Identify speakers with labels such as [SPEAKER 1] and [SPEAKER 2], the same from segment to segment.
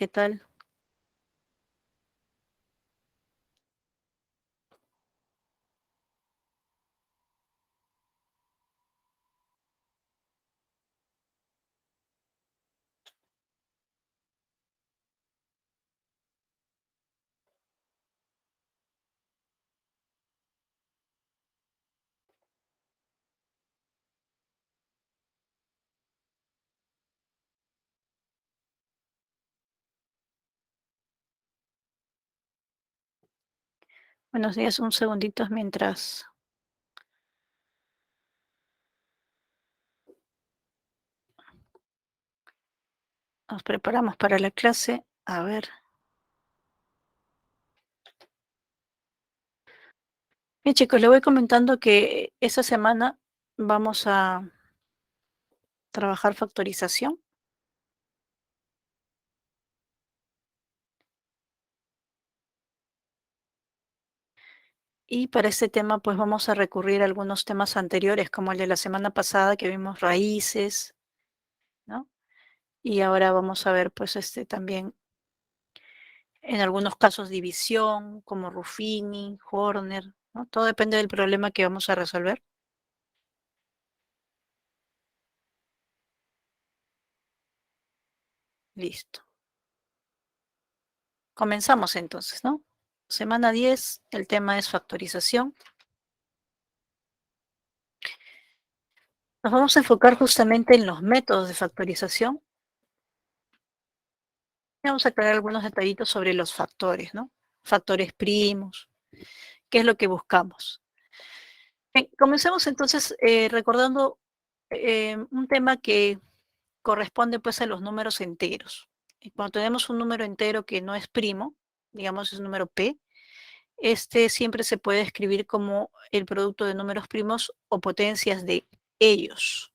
[SPEAKER 1] ¿qué tal? Buenos días, un segundito mientras nos preparamos para la clase. A ver. Bien, chicos, le voy comentando que esta semana vamos a trabajar factorización y para este tema pues vamos a recurrir a algunos temas anteriores como el de la semana pasada que vimos raíces, ¿no? Y ahora vamos a ver pues también en algunos casos división como Ruffini, Horner, ¿no? Todo depende del problema que vamos a resolver. Listo. Comenzamos entonces, ¿no? Semana 10, el tema es factorización. Nos vamos a enfocar justamente en los métodos de factorización. Y vamos a aclarar algunos detallitos sobre los factores, ¿no? Factores primos, qué es lo que buscamos. Bien, comencemos entonces recordando un tema que corresponde pues a los números enteros. Y cuando tenemos un número entero que no es primo, digamos es un número P, siempre se puede escribir como el producto de números primos o potencias de ellos.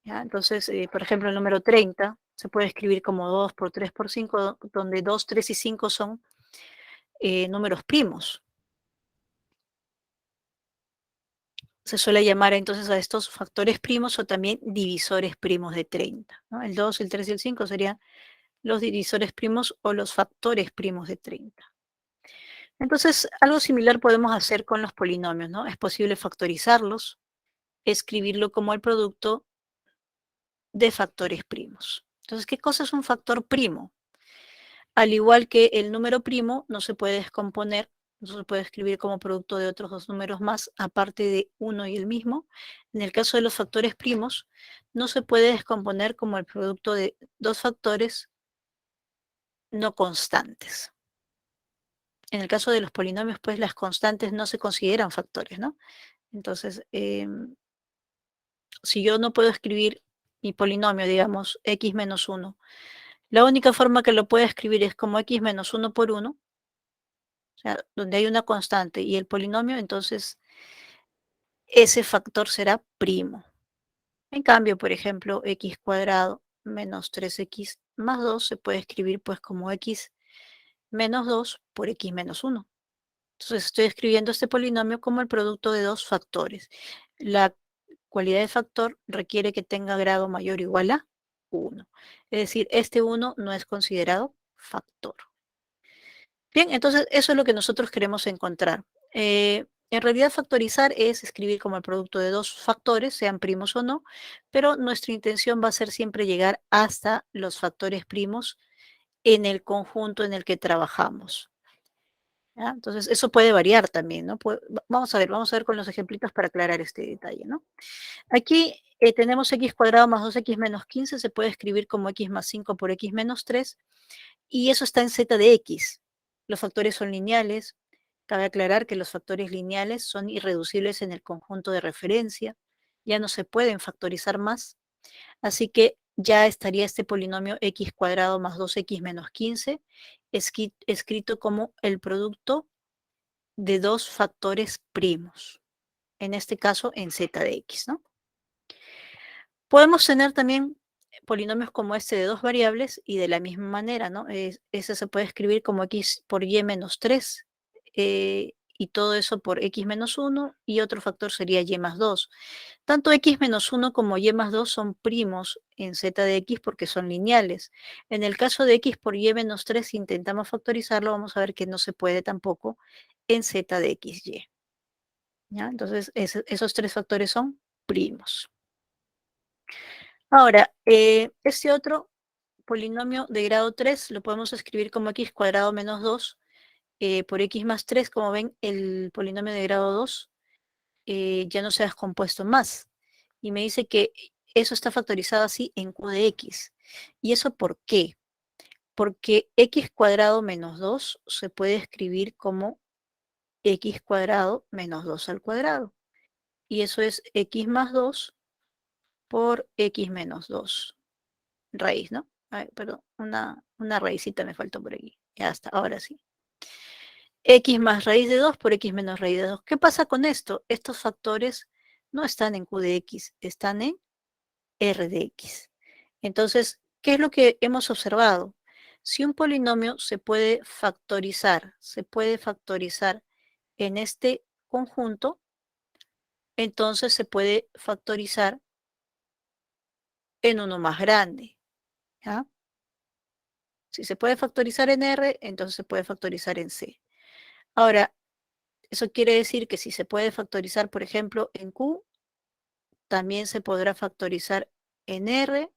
[SPEAKER 1] ¿Ya? Entonces, por ejemplo, el número 30 se puede escribir como 2 por 3 por 5, donde 2, 3 y 5 son números primos. Se suele llamar entonces a estos factores primos o también divisores primos de 30, ¿no? El 2, el 3 y el 5 serían los divisores primos o los factores primos de 30. Entonces, algo similar podemos hacer con los polinomios, ¿no? Es posible factorizarlos, escribirlo como el producto de factores primos. Entonces, ¿qué cosa es un factor primo? Al igual que el número primo, no se puede descomponer, no se puede escribir como producto de otros dos números más, aparte de uno y el mismo. En el caso de los factores primos, no se puede descomponer como el producto de dos factores no constantes. En el caso de los polinomios, pues las constantes no se consideran factores, ¿no? Entonces, si yo no puedo escribir mi polinomio, digamos, x menos 1, la única forma que lo pueda escribir es como x menos 1 por 1, o sea, donde hay una constante y el polinomio, entonces ese factor será primo. En cambio, por ejemplo, x cuadrado menos 3x más 2 se puede escribir pues como x menos 2 por x menos 1. Entonces estoy escribiendo este polinomio como el producto de dos factores. La cualidad de factor requiere que tenga grado mayor o igual a 1. Es decir, este 1 no es considerado factor. Bien, entonces eso es lo que nosotros queremos encontrar. En realidad factorizar es escribir como el producto de dos factores, sean primos o no, pero nuestra intención va a ser siempre llegar hasta los factores primos en el conjunto en el que trabajamos. ¿Ya? Entonces eso puede variar también, ¿no? Vamos a ver con los ejemplitos para aclarar este detalle, ¿no? Aquí tenemos x cuadrado más 2x menos 15, se puede escribir como x más 5 por x menos 3, y eso está en z de x. Los factores son lineales. Cabe aclarar que los factores lineales son irreducibles en el conjunto de referencia. Ya no se pueden factorizar más. Así que ya estaría este polinomio x cuadrado más 2x menos 15 escrito como el producto de dos factores primos. En este caso, en z de x, ¿no? Podemos tener también polinomios como este de dos variables y de la misma manera, ¿no? Ese se puede escribir como x por y menos 3 y todo eso por x menos 1 y otro factor sería y más 2. Tanto x menos 1 como y más 2 son primos en z de x porque son lineales. En el caso de x por y menos 3, si intentamos factorizarlo, vamos a ver que no se puede tampoco en z de xy. ¿Ya? Entonces, esos tres factores son primos. Ahora, este otro polinomio de grado 3 lo podemos escribir como x cuadrado menos 2 por x más 3. Como ven, el polinomio de grado 2 ya no se ha descompuesto más. Y me dice que eso está factorizado así en q de x. ¿Y eso por qué? Porque x cuadrado menos 2 se puede escribir como x cuadrado menos 2 al cuadrado. Y eso es x más 2 por x menos 2. Raíz, ¿no? Ay, perdón, una raícita me faltó por aquí. Ya está, ahora sí. X más raíz de 2 por x menos raíz de 2. ¿Qué pasa con esto? Estos factores no están en q de x, están en r de x. Entonces, ¿qué es lo que hemos observado? Si un polinomio se puede factorizar en este conjunto, entonces se puede factorizar en uno más grande. ¿Ya? Si se puede factorizar en R, entonces se puede factorizar en C. Ahora, eso quiere decir que si se puede factorizar, por ejemplo, en Q, también se podrá factorizar en R,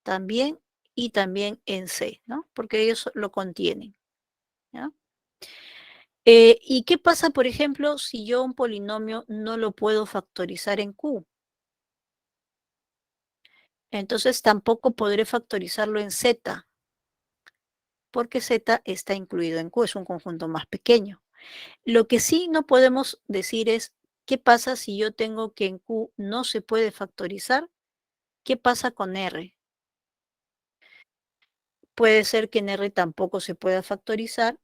[SPEAKER 1] también y también en C, ¿no? Porque ellos lo contienen. ¿Ya? ¿Y qué pasa, por ejemplo, si yo un polinomio no lo puedo factorizar en Q? Entonces tampoco podré factorizarlo en Z, porque Z está incluido en Q, es un conjunto más pequeño. Lo que sí no podemos decir es, ¿qué pasa si yo tengo que en Q no se puede factorizar? ¿Qué pasa con R? Puede ser que en R tampoco se pueda factorizar,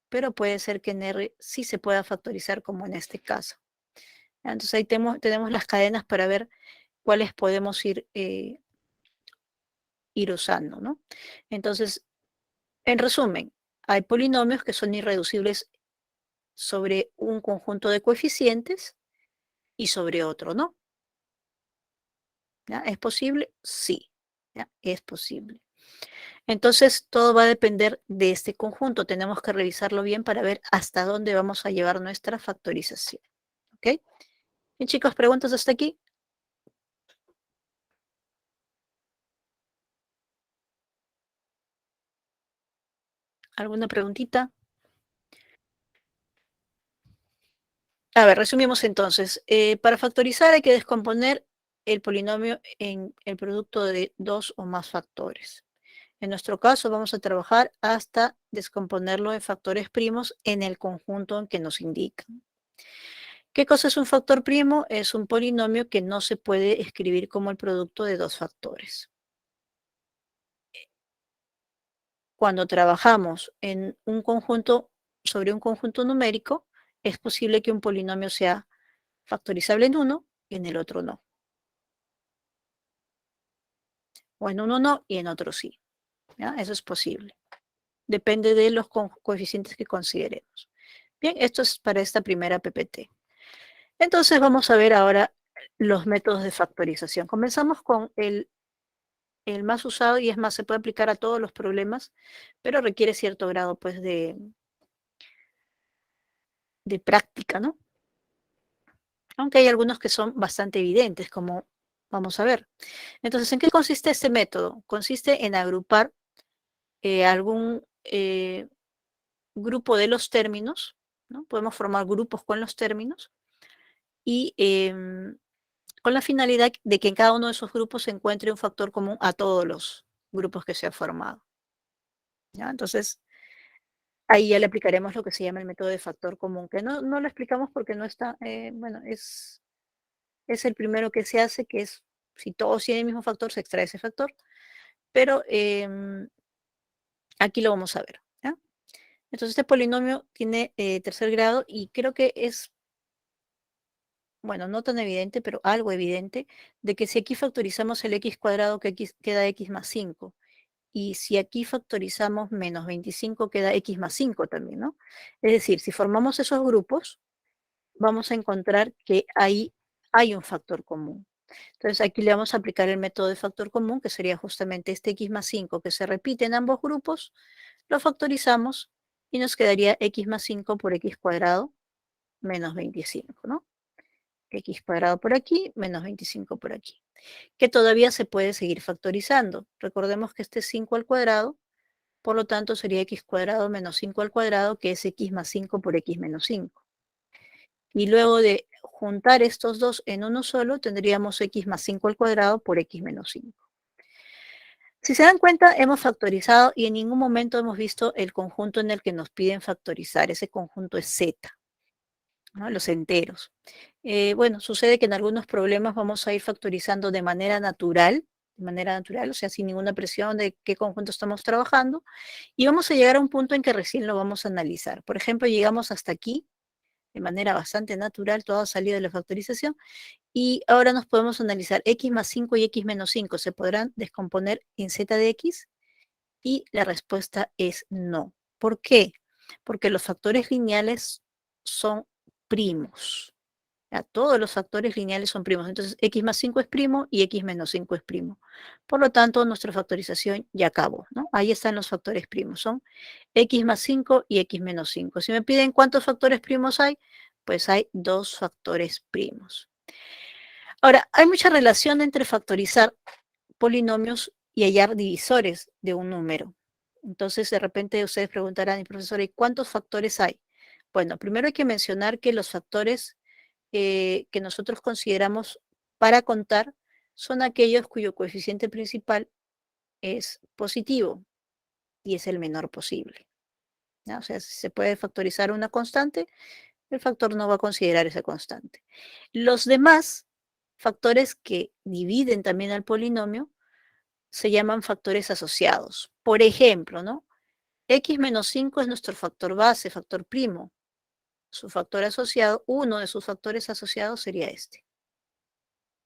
[SPEAKER 1] pero puede ser que en R sí se pueda factorizar, como en este caso. Entonces ahí tenemos las cadenas para ver cuáles podemos ir usando, ¿no? Entonces, en resumen, hay polinomios que son irreducibles sobre un conjunto de coeficientes y sobre otro, ¿no? ¿Ya? ¿Es posible? Sí, ¿ya? Es posible. Entonces, todo va a depender de este conjunto. Tenemos que revisarlo bien para ver hasta dónde vamos a llevar nuestra factorización. ¿Ok? Bien, chicos, ¿preguntas hasta aquí? ¿Alguna preguntita? A ver, resumimos entonces. Para factorizar hay que descomponer el polinomio en el producto de dos o más factores. En nuestro caso vamos a trabajar hasta descomponerlo en factores primos en el conjunto en que nos indican. ¿Qué cosa es un factor primo? Es un polinomio que no se puede escribir como el producto de dos factores. Cuando trabajamos en un conjunto, sobre un conjunto numérico, es posible que un polinomio sea factorizable en uno y en el otro no. O en uno no y en otro sí. ¿Ya? Eso es posible. Depende de los coeficientes que consideremos. Bien, esto es para esta primera PPT. Entonces vamos a ver ahora los métodos de factorización. Comenzamos con el más usado y es más, se puede aplicar a todos los problemas, pero requiere cierto grado pues de práctica, ¿no? Aunque hay algunos que son bastante evidentes, como vamos a ver. Entonces, ¿en qué consiste este método? Consiste en agrupar algún grupo de los términos, ¿no? Podemos formar grupos con los términos y con la finalidad de que en cada uno de esos grupos se encuentre un factor común a todos los grupos que se han formado. ¿Ya? Entonces, ahí ya le aplicaremos lo que se llama el método de factor común, que no lo explicamos porque no está, bueno, es el primero que se hace, que es, si todos tienen el mismo factor, se extrae ese factor, pero aquí lo vamos a ver. ¿Ya? Entonces, este polinomio tiene tercer grado y creo que es, bueno, no tan evidente, pero algo evidente, de que si aquí factorizamos el x cuadrado, que queda x más 5, y si aquí factorizamos menos 25 queda x más 5 también, ¿no? Es decir, si formamos esos grupos, vamos a encontrar que ahí hay un factor común. Entonces aquí le vamos a aplicar el método de factor común, que sería justamente este x más 5 que se repite en ambos grupos, lo factorizamos y nos quedaría x más 5 por x cuadrado menos 25, ¿no? X cuadrado por aquí menos 25 por aquí, que todavía se puede seguir factorizando. Recordemos que este es 5 al cuadrado, por lo tanto sería x cuadrado menos 5 al cuadrado, que es x más 5 por x menos 5. Y luego de juntar estos dos en uno solo, tendríamos x más 5 al cuadrado por x menos 5. Si se dan cuenta, hemos factorizado y en ningún momento hemos visto el conjunto en el que nos piden factorizar. Ese conjunto es z, ¿no? Los enteros. Bueno, sucede que en algunos problemas vamos a ir factorizando de manera natural, o sea, sin ninguna presión de qué conjunto estamos trabajando, y vamos a llegar a un punto en que recién lo vamos a analizar. Por ejemplo, llegamos hasta aquí, de manera bastante natural, todo ha salido de la factorización, y ahora nos podemos analizar x más 5 y x menos 5, ¿se podrán descomponer en z de x? Y la respuesta es no. ¿Por qué? Porque los factores lineales son primos. Ya, todos los factores lineales son primos. Entonces, x más 5 es primo y x menos 5 es primo. Por lo tanto, nuestra factorización ya acabó, ¿no? Ahí están los factores primos. Son x más 5 y x menos 5. Si me piden cuántos factores primos hay, pues hay 2 factores primos. Ahora, hay mucha relación entre factorizar polinomios y hallar divisores de un número. Entonces, de repente ustedes preguntarán, profesora, ¿y cuántos factores hay? Bueno, primero hay que mencionar que los factores que nosotros consideramos para contar son aquellos cuyo coeficiente principal es positivo y es el menor posible, ¿no? O sea, si se puede factorizar una constante, el factor no va a considerar esa constante. Los demás factores que dividen también al polinomio se llaman factores asociados. Por ejemplo, ¿no? X menos 5 es nuestro factor base, factor primo. Su factor asociado, uno de sus factores asociados sería este.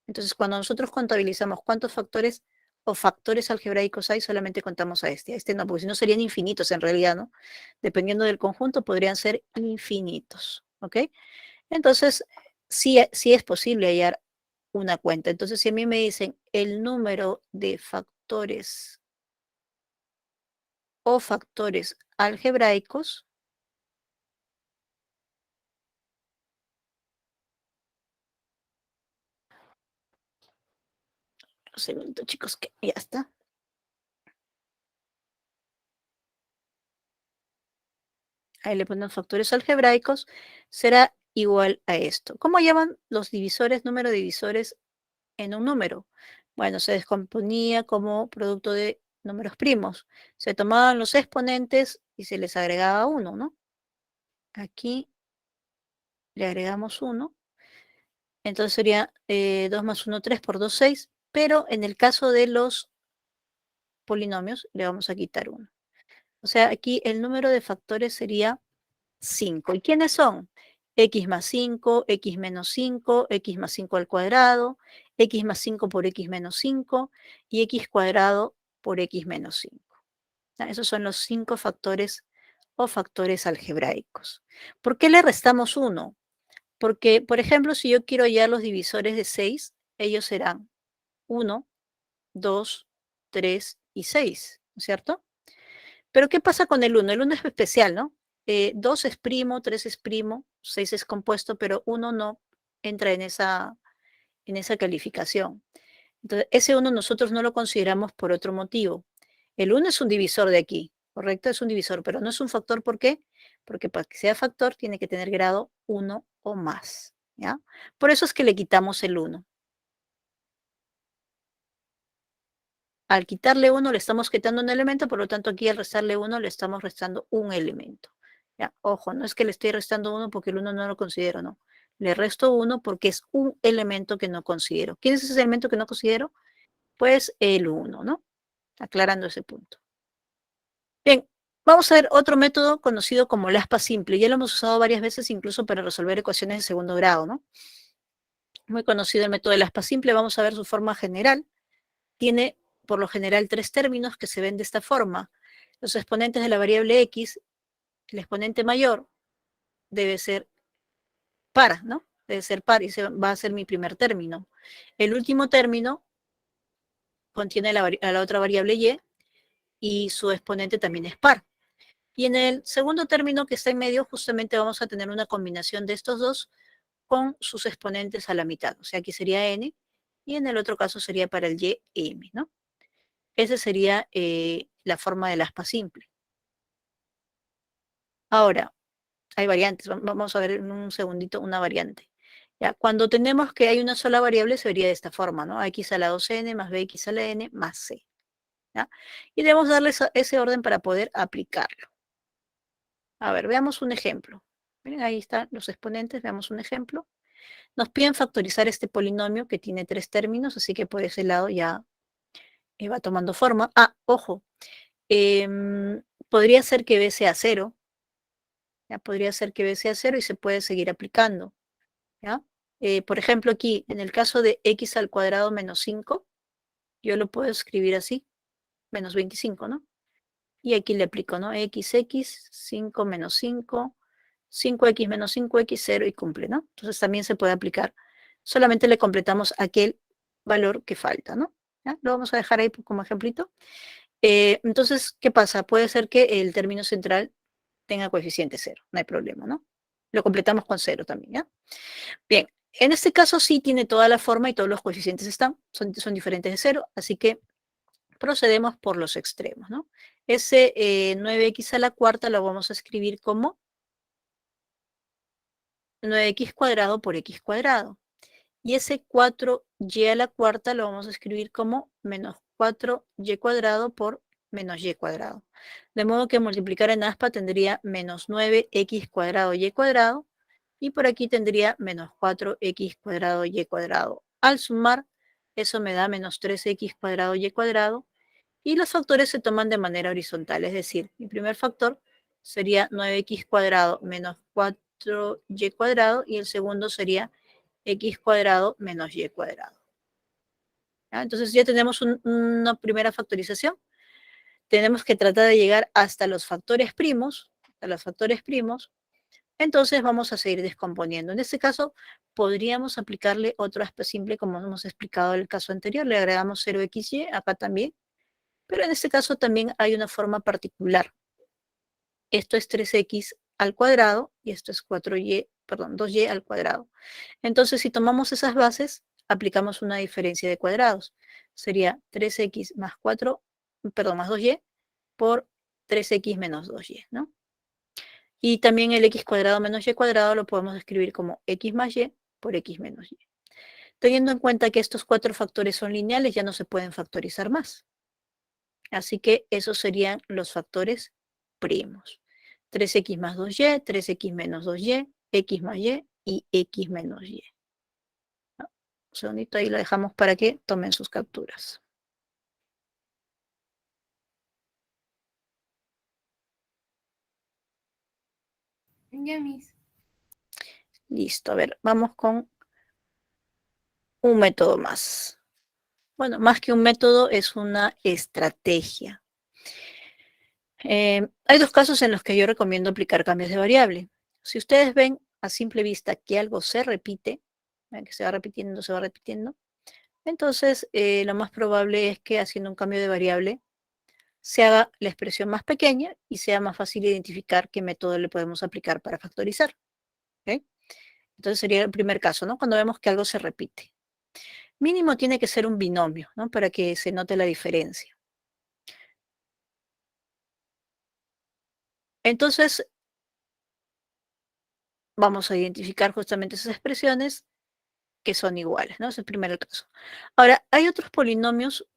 [SPEAKER 1] Entonces, cuando nosotros contabilizamos cuántos factores o factores algebraicos hay, solamente contamos a este. A este no, porque si no serían infinitos en realidad, ¿no? Dependiendo del conjunto, podrían ser infinitos, ¿ok? Entonces, sí es posible hallar una cuenta. Entonces, si a mí me dicen el número de factores o factores algebraicos, un segundo, chicos, que ya está. Ahí le ponemos factores algebraicos, será igual a esto. ¿Cómo llaman los divisores, número de divisores en un número? Bueno, se descomponía como producto de números primos. Se tomaban los exponentes y se les agregaba uno, ¿no? Aquí le agregamos uno. Entonces sería 2 más 1, 3 por 2, 6. Pero en el caso de los polinomios, le vamos a quitar uno. O sea, aquí el número de factores sería 5. ¿Y quiénes son? X más 5, x menos 5, x más 5 al cuadrado, x más 5 por x menos 5 y x cuadrado por x menos 5. Esos son los 5 factores o factores algebraicos. ¿Por qué le restamos 1? Porque, por ejemplo, si yo quiero hallar los divisores de 6, ellos serán 1, 2, 3 y 6, ¿no es cierto? Pero ¿qué pasa con el 1? El 1 es especial, ¿no? 2 es primo, 3 es primo, 6 es compuesto, pero 1 no entra en esa calificación. Entonces, ese 1 nosotros no lo consideramos por otro motivo. El 1 es un divisor de aquí, ¿correcto? Es un divisor, pero no es un factor, ¿por qué? Porque para que sea factor tiene que tener grado 1 o más, ¿ya? Por eso es que le quitamos el 1. Al quitarle 1 le estamos quitando un elemento, por lo tanto aquí al restarle 1 le estamos restando un elemento. ¿Ya? Ojo, no es que le estoy restando 1 porque el 1 no lo considero, no. Le resto 1 porque es un elemento que no considero. ¿Quién es ese elemento que no considero? Pues el 1, ¿no? Aclarando ese punto. Bien, vamos a ver otro método conocido como el aspa simple. Ya lo hemos usado varias veces incluso para resolver ecuaciones de segundo grado, ¿no? Muy conocido el método del aspa simple. Vamos a ver su forma general. Tiene por lo general 3 términos que se ven de esta forma. Los exponentes de la variable x, el exponente mayor debe ser par, ¿no? Debe ser par y va a ser mi primer término. El último término contiene a la otra variable y su exponente también es par. Y en el segundo término que está en medio, justamente vamos a tener una combinación de estos dos con sus exponentes a la mitad. O sea, aquí sería n, y en el otro caso sería para el y m, ¿no? Esa sería la forma del aspa simple. Ahora, hay variantes. Vamos a ver en un segundito una variante. Ya, cuando tenemos que hay una sola variable, se vería de esta forma, ¿no? X a la 2n más bx a la n más c. ¿Ya? Y debemos darle ese orden para poder aplicarlo. A ver, veamos un ejemplo. Miren, ahí están los exponentes, veamos un ejemplo. Nos piden factorizar este polinomio que tiene 3 términos, así que por ese lado ya va tomando forma. Ah, ojo, podría ser que b sea 0, ¿ya? Podría ser que b sea 0 y se puede seguir aplicando, ¿ya? Por ejemplo, aquí, en el caso de x al cuadrado menos 5, yo lo puedo escribir así, menos 25, ¿no? Y aquí le aplico, ¿no? X, 5 menos 5, 5x menos 5x, 0 y cumple, ¿no? Entonces también se puede aplicar. Solamente le completamos aquel valor que falta, ¿no? ¿Ya? Lo vamos a dejar ahí como ejemplito. Entonces, ¿qué pasa? Puede ser que el término central tenga coeficiente 0, no hay problema, ¿no? Lo completamos con 0 también, ¿ya? Bien, en este caso sí tiene toda la forma y todos los coeficientes son diferentes de 0, así que procedemos por los extremos, ¿no? Ese 9x a la cuarta lo vamos a escribir como 9x cuadrado por x cuadrado. Y ese 4y a la cuarta lo vamos a escribir como menos 4y cuadrado por menos y cuadrado. De modo que multiplicar en aspa tendría menos 9x cuadrado y cuadrado. Y por aquí tendría menos 4x cuadrado y cuadrado. Al sumar, eso me da menos 3x cuadrado y cuadrado. Y los factores se toman de manera horizontal, es decir, mi primer factor sería 9x cuadrado menos 4y cuadrado y el segundo sería x cuadrado menos y cuadrado. ¿Ya? Entonces ya tenemos una primera factorización. Tenemos que tratar de llegar hasta los factores primos, entonces vamos a seguir descomponiendo. En este caso, podríamos aplicarle otro aspa simple como hemos explicado en el caso anterior. Le agregamos 0xy, acá también. Pero en este caso también hay una forma particular. Esto es 3x al cuadrado y esto es 2y al cuadrado. Entonces, si tomamos esas bases, aplicamos una diferencia de cuadrados. Sería 3x más 2y por 3x menos 2y, ¿no? Y también el x cuadrado menos y cuadrado lo podemos escribir como x más y por x menos y. Teniendo en cuenta que estos 4 factores son lineales, ya no se pueden factorizar más. Así que esos serían los factores primos. 3x más 2y, 3x menos 2y, x más y x menos y. Un segundito, ahí lo dejamos para que tomen sus capturas.
[SPEAKER 2] Ya, Miss.
[SPEAKER 1] Listo, a ver, vamos con un método más. Bueno, más que un método, es una estrategia. Hay dos casos en los que yo recomiendo aplicar cambios de variable. Si ustedes ven a simple vista que algo se repite, que se va repitiendo, entonces lo más probable es que haciendo un cambio de variable se haga la expresión más pequeña y sea más fácil identificar qué método le podemos aplicar para factorizar. ¿Okay? Entonces sería el primer caso, ¿no? Cuando vemos que algo se repite. Mínimo tiene que ser un binomio, ¿no? Para que se note la diferencia. Entonces, vamos a identificar justamente esas expresiones que son iguales, ¿no? Ese es el primer caso. Ahora, hay otros polinomios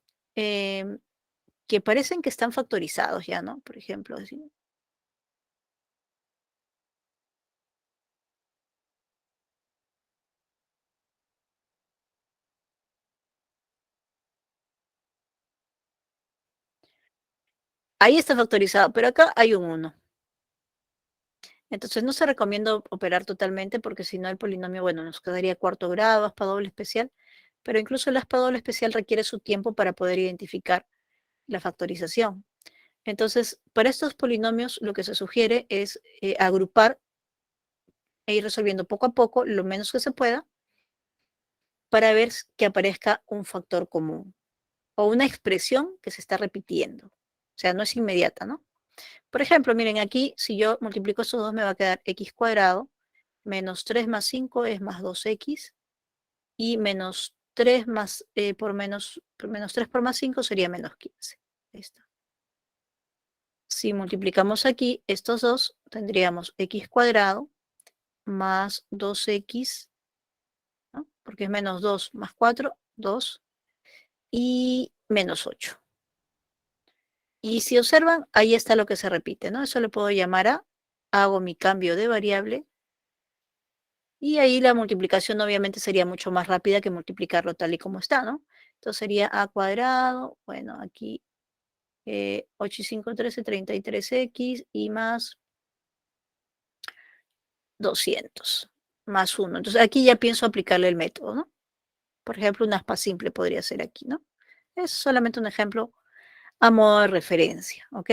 [SPEAKER 1] que parecen que están factorizados ya, ¿no? Por ejemplo, ahí está factorizado, pero acá hay un 1. Entonces no se recomienda operar totalmente porque si no el polinomio, bueno, nos quedaría cuarto grado, aspa doble especial, pero incluso el aspa doble especial requiere su tiempo para poder identificar la factorización. Entonces, para estos polinomios lo que se sugiere es agrupar e ir resolviendo poco a poco, lo menos que se pueda, para ver que aparezca un factor común o una expresión que se está repitiendo. O sea, no es inmediata, ¿no? Por ejemplo, miren aquí, si yo multiplico estos dos, me va a quedar x cuadrado menos 3 más 5 es más 2x y menos 3 más, menos 3 por más 5 sería menos 15. Ahí está. Si multiplicamos aquí estos dos, tendríamos x cuadrado más 2x, ¿no? Porque es menos 2 más 4, 2, y menos 8. Y si observan, ahí está lo que se repite, ¿no? Eso le puedo llamar a, hago mi cambio de variable, y ahí la multiplicación obviamente sería mucho más rápida que multiplicarlo tal y como está, ¿no? Entonces sería a cuadrado, bueno, aquí 8 y 5, 13, 33x y más 200, más 1. Entonces aquí ya pienso aplicarle el método, ¿no? Por ejemplo, un aspa simple podría ser aquí, ¿no? Es solamente un ejemplo a modo de referencia, ¿ok?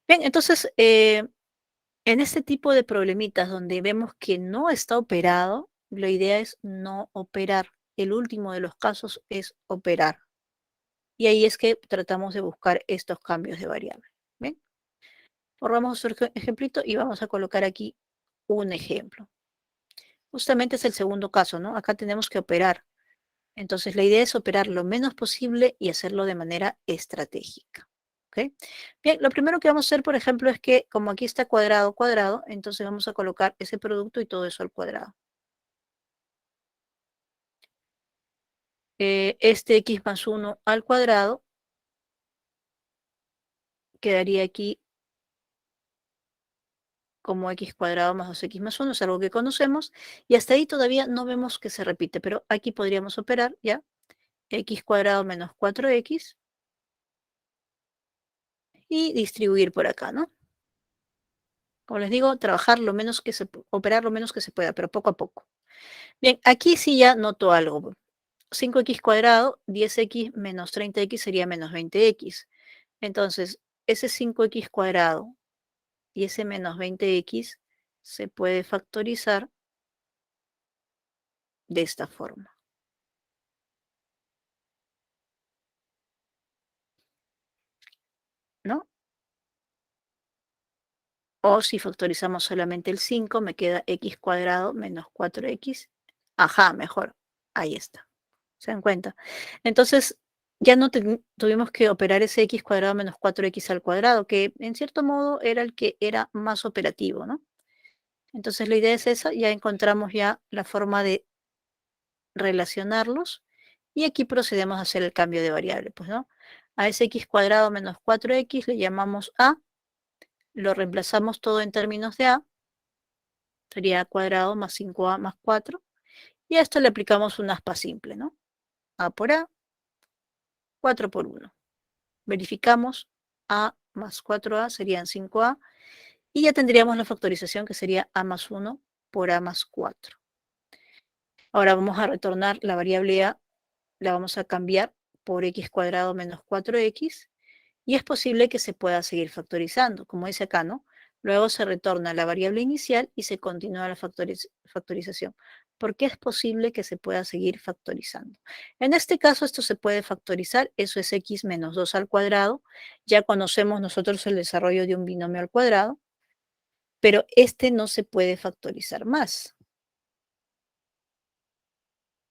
[SPEAKER 1] Bien, entonces, en este tipo de problemitas donde vemos que no está operado, la idea es no operar. El último de los casos es operar. Y ahí es que tratamos de buscar estos cambios de variable. ¿Ven? Borramos otro ejemplito y vamos a colocar aquí un ejemplo. Justamente es el segundo caso, ¿no? Acá tenemos que operar. Entonces la idea es operar lo menos posible y hacerlo de manera estratégica. ¿Ok? Bien, lo primero que vamos a hacer, por ejemplo, es que como aquí está cuadrado, cuadrado, entonces vamos a colocar ese producto y todo eso al cuadrado. Este x más 1 al cuadrado quedaría aquí como x cuadrado más 2x más 1, es algo que conocemos, y hasta ahí todavía no vemos que se repite, pero aquí podríamos operar ya x cuadrado menos 4x y distribuir por acá, ¿no? Como les digo, trabajar lo menos que se, operar lo menos que se pueda, pero poco a poco. Bien, aquí sí ya noto algo. 5x cuadrado, 10x menos 30x sería menos 20x. Entonces, ese 5x cuadrado y ese menos 20x se puede factorizar de esta forma, ¿no? O si factorizamos solamente el 5, me queda x cuadrado menos 4x. Ajá, mejor. Ahí está. ¿Se dan cuenta? Entonces, ya no tuvimos que operar ese x cuadrado menos 4x al cuadrado, que en cierto modo era el que era más operativo, ¿no? Entonces la idea es esa, ya encontramos ya la forma de relacionarlos y aquí procedemos a hacer el cambio de variable, pues, ¿no? A ese x cuadrado menos 4x le llamamos a, lo reemplazamos todo en términos de a, sería a cuadrado más 5a más 4, y a esto le aplicamos un aspa simple, ¿no? A por a, 4 por 1. Verificamos a más 4a serían 5a, y ya tendríamos la factorización que sería a más 1 por a más 4. Ahora vamos a retornar la variable a, la vamos a cambiar por x cuadrado menos 4x, y es posible que se pueda seguir factorizando, como dice acá, ¿no? Luego se retorna la variable inicial y se continúa la factorización. ¿Por qué es posible que se pueda seguir factorizando? En este caso esto se puede factorizar, eso es x menos 2 al cuadrado. Ya conocemos nosotros el desarrollo de un binomio al cuadrado, pero este no se puede factorizar más.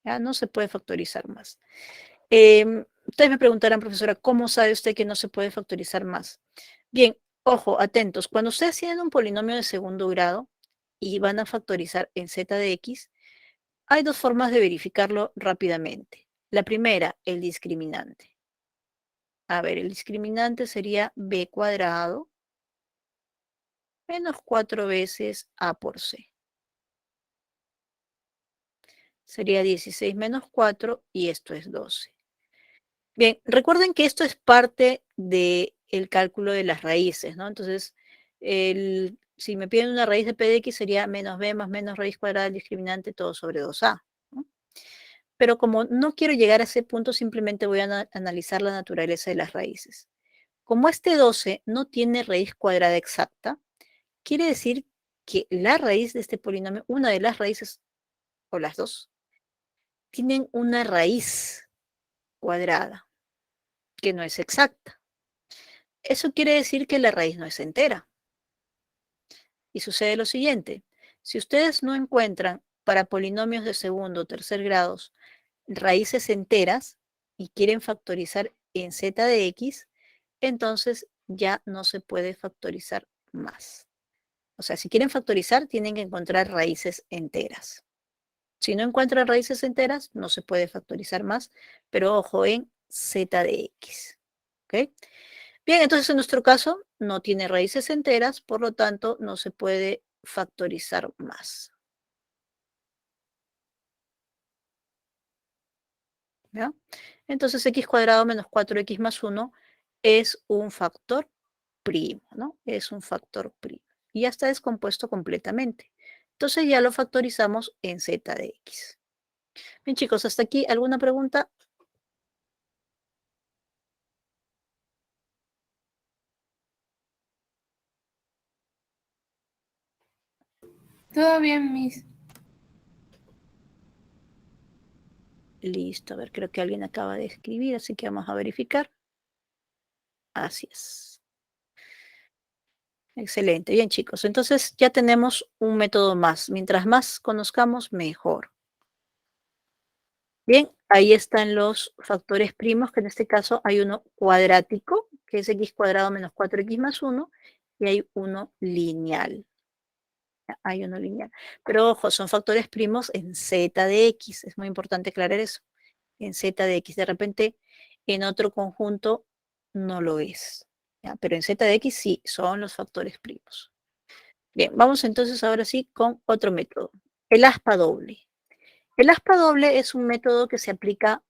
[SPEAKER 1] ¿Ya? No se puede factorizar más. Ustedes me preguntarán, profesora, ¿cómo sabe usted que no se puede factorizar más? Bien, ojo, atentos. Cuando ustedes tienen un polinomio de segundo grado y van a factorizar en z de x, hay dos formas de verificarlo rápidamente. La primera, el discriminante. A ver, el discriminante sería b cuadrado menos 4 veces a por c. Sería 16 menos 4 y esto es 12. Bien, recuerden que esto es parte del cálculo de las raíces, ¿no? Entonces, si me piden una raíz de p de x sería menos b más menos raíz cuadrada del discriminante todo sobre 2a, ¿no? Pero como no quiero llegar a ese punto, simplemente voy a analizar la naturaleza de las raíces. Como este 12 no tiene raíz cuadrada exacta, quiere decir que la raíz de este polinomio, una de las raíces o las dos, tienen una raíz cuadrada que no es exacta. Eso quiere decir que la raíz no es entera. Y sucede lo siguiente, si ustedes no encuentran para polinomios de segundo o tercer grados raíces enteras y quieren factorizar en z de x, entonces ya no se puede factorizar más. O sea, si quieren factorizar, tienen que encontrar raíces enteras. Si no encuentran raíces enteras, no se puede factorizar más, pero ojo en z de x. ¿Ok? Bien, entonces en nuestro caso no tiene raíces enteras, por lo tanto no se puede factorizar más. ¿Ya? Entonces x cuadrado menos 4x más 1 es un factor primo, ¿no? Es un factor primo. Y ya está descompuesto completamente. Entonces ya lo factorizamos en z de x. Bien, chicos, hasta aquí, ¿alguna pregunta?
[SPEAKER 2] Todo bien, Miss.
[SPEAKER 1] Listo, a ver, creo que alguien acaba de escribir, así que vamos a verificar. Así es. Excelente, bien chicos. Entonces ya tenemos un método más. Mientras más conozcamos, mejor. Bien, ahí están los factores primos, que en este caso hay uno cuadrático, que es x cuadrado menos 4x más 1, y hay uno lineal. Hay uno lineal. Pero ojo, son factores primos en z de x. Es muy importante aclarar eso. En z de x. De repente, en otro conjunto no lo es. ¿Ya? Pero en z de x sí, son los factores primos. Bien, vamos entonces ahora sí con otro método. El aspa doble. El aspa doble es un método que se aplica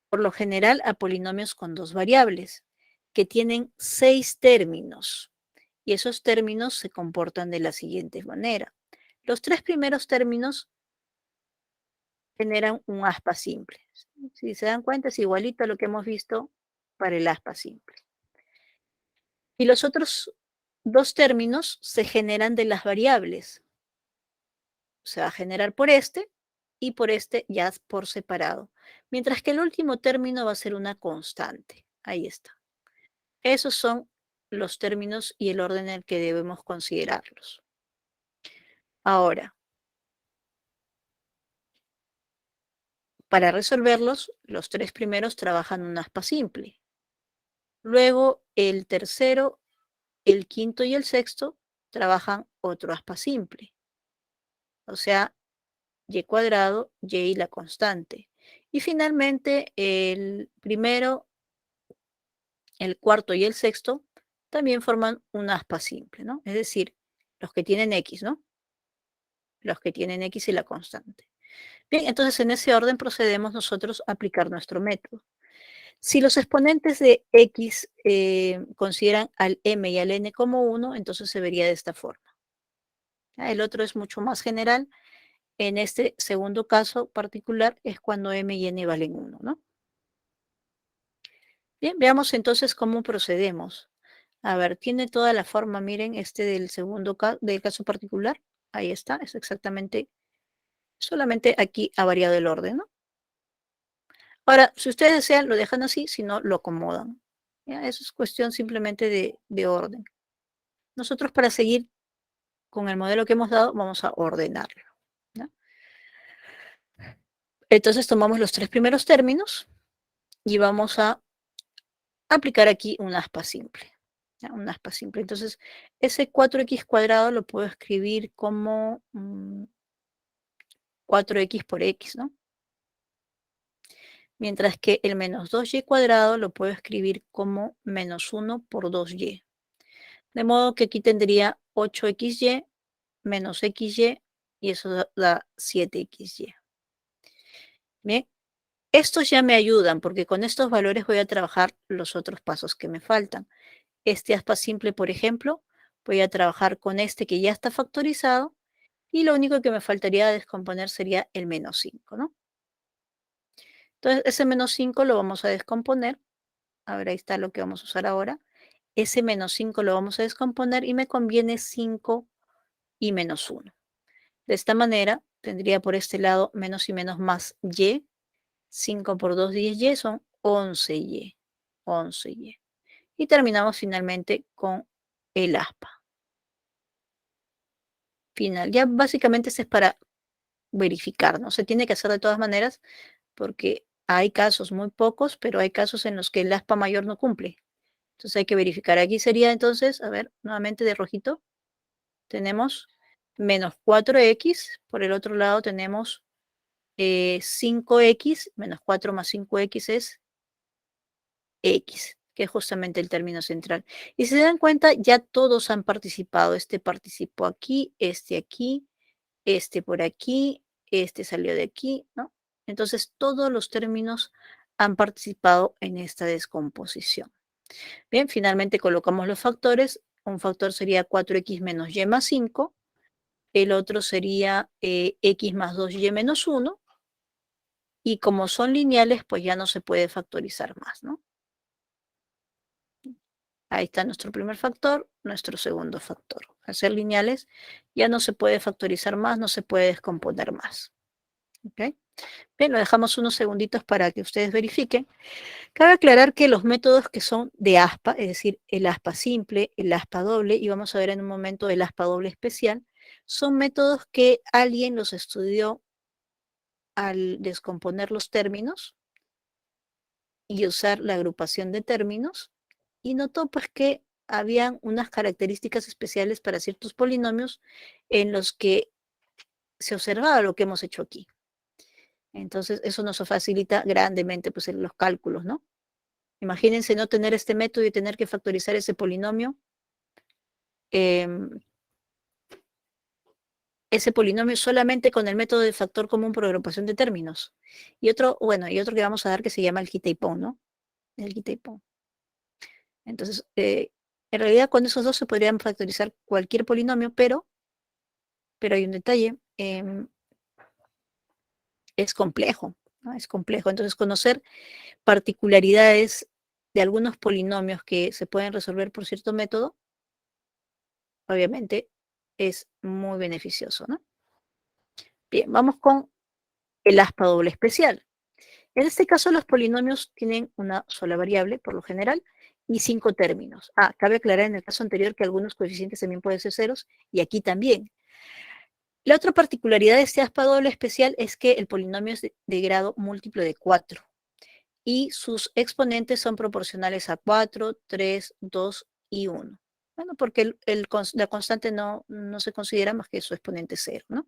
[SPEAKER 1] por lo general a polinomios con dos variables, que tienen 6 términos. Y esos términos se comportan de la siguiente manera. Los 3 primeros términos generan un aspa simple. Si se dan cuenta, es igualito a lo que hemos visto para el aspa simple. Y los otros 2 términos se generan de las variables. Se va a generar por este y por este ya por separado. Mientras que el último término va a ser una constante. Ahí está. Esos son los términos y el orden en el que debemos considerarlos. Ahora, para resolverlos, los 3 primeros trabajan un aspa simple. Luego, el tercero, el quinto y el sexto trabajan otro aspa simple. O sea, y cuadrado, y la constante. Y finalmente, el primero, el cuarto y el sexto también forman un aspa simple, ¿no? Es decir, los que tienen x, ¿no? Los que tienen x y la constante. Bien, entonces en ese orden procedemos nosotros a aplicar nuestro método. Si los exponentes de x consideran al m y al n como 1, entonces se vería de esta forma. El otro es mucho más general. En este segundo caso particular es cuando m y n valen 1, ¿no? Bien, veamos entonces cómo procedemos. A ver, tiene toda la forma, miren, este del segundo del caso particular. Ahí está, es exactamente, solamente aquí ha variado el orden, ¿no? Ahora, si ustedes desean, lo dejan así, si no, lo acomodan. ¿Ya? Eso es cuestión simplemente de orden. Nosotros para seguir con el modelo que hemos dado, vamos a ordenarlo. ¿Ya? Entonces tomamos los 3 primeros términos y vamos a aplicar aquí un aspa simple. ¿Ya? Un aspa simple. Entonces, ese 4x cuadrado lo puedo escribir como 4x por x, ¿no? Mientras que el menos 2y cuadrado lo puedo escribir como menos 1 por 2y. De modo que aquí tendría 8xy menos xy y eso da 7xy. Bien, estos ya me ayudan porque con estos valores voy a trabajar los otros pasos que me faltan. Este aspa simple, por ejemplo, voy a trabajar con este que ya está factorizado y lo único que me faltaría descomponer sería el menos 5, ¿no? Entonces, ese menos 5 lo vamos a descomponer. A ver, ahí está lo que vamos a usar ahora. Ese menos 5 lo vamos a descomponer y me conviene 5 y menos 1. De esta manera, tendría por este lado menos y menos más y. 5 por 2, 10y son 11y. 11y. Y terminamos finalmente con el aspa. Final. Ya básicamente este es para verificar, ¿no? Se tiene que hacer de todas maneras porque hay casos muy pocos, pero hay casos en los que el aspa mayor no cumple. Entonces hay que verificar. Aquí sería entonces, a ver, nuevamente de rojito, tenemos menos 4x, por el otro lado tenemos 5x, menos 4 más 5x es x, que es justamente el término central. Y si se dan cuenta, ya todos han participado. Este participó aquí, este por aquí, este salió de aquí, ¿no? Entonces todos los términos han participado en esta descomposición. Bien, finalmente colocamos los factores. Un factor sería 4x menos y más 5. El otro sería x más 2y menos 1. Y como son lineales, pues ya no se puede factorizar más, ¿no? Ahí está nuestro primer factor, nuestro segundo factor. Al ser lineales, ya no se puede factorizar más, no se puede descomponer más. ¿Ok? Bien, lo dejamos unos segunditos para que ustedes verifiquen. Cabe aclarar que los métodos que son de aspa, es decir, el aspa simple, el aspa doble, y vamos a ver en un momento el aspa doble especial, son métodos que alguien los estudió al descomponer los términos y usar la agrupación de términos, y notó pues que habían unas características especiales para ciertos polinomios en los que se observaba lo que hemos hecho aquí. Entonces, eso nos facilita grandemente pues, en los cálculos, ¿no? Imagínense no tener este método y tener que factorizar ese polinomio. Ese polinomio solamente con el método de factor común por agrupación de términos. Y otro, bueno, y otro que vamos a dar que se llama el quita-y-pon, ¿no? El quita-y-pon. Entonces, en realidad con esos dos se podrían factorizar cualquier polinomio, pero hay un detalle, es complejo, ¿no? Es complejo. Entonces, conocer particularidades de algunos polinomios que se pueden resolver por cierto método, obviamente es muy beneficioso, ¿no? Bien, vamos con el aspa doble especial. En este caso, los polinomios tienen una sola variable, por lo general, y 5 términos. Cabe aclarar en el caso anterior que algunos coeficientes también pueden ser ceros, y aquí también. La otra particularidad de este aspa doble especial es que el polinomio es de grado múltiplo de 4, y sus exponentes son proporcionales a 4, 3, 2 y 1. Bueno, porque la constante no se considera más que su exponente 0, ¿no?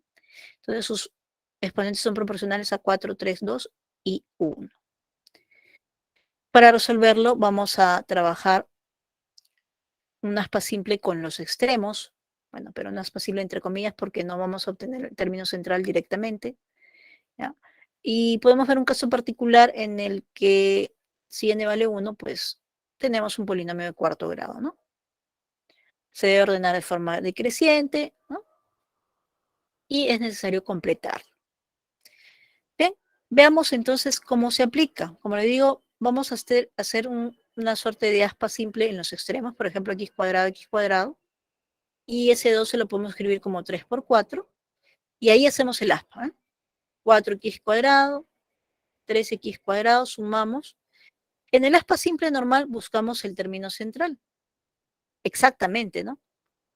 [SPEAKER 1] Entonces sus exponentes son proporcionales a 4, 3, 2 y 1. Para resolverlo vamos a trabajar un aspa simple con los extremos. Bueno, pero un aspa simple entre comillas porque no vamos a obtener el término central directamente, ¿ya? Y podemos ver un caso particular en el que si n vale 1, pues tenemos un polinomio de cuarto grado, ¿no? Se debe ordenar de forma decreciente, ¿no? Y es necesario completar. Bien, veamos entonces cómo se aplica. Como le digo, vamos a hacer una suerte de aspa simple en los extremos, por ejemplo, x cuadrado, y ese 2 se lo podemos escribir como 3 por 4, y ahí hacemos el aspa, ¿eh? 4x cuadrado, 3x cuadrado, sumamos. En el aspa simple normal buscamos el término central. Exactamente, ¿no?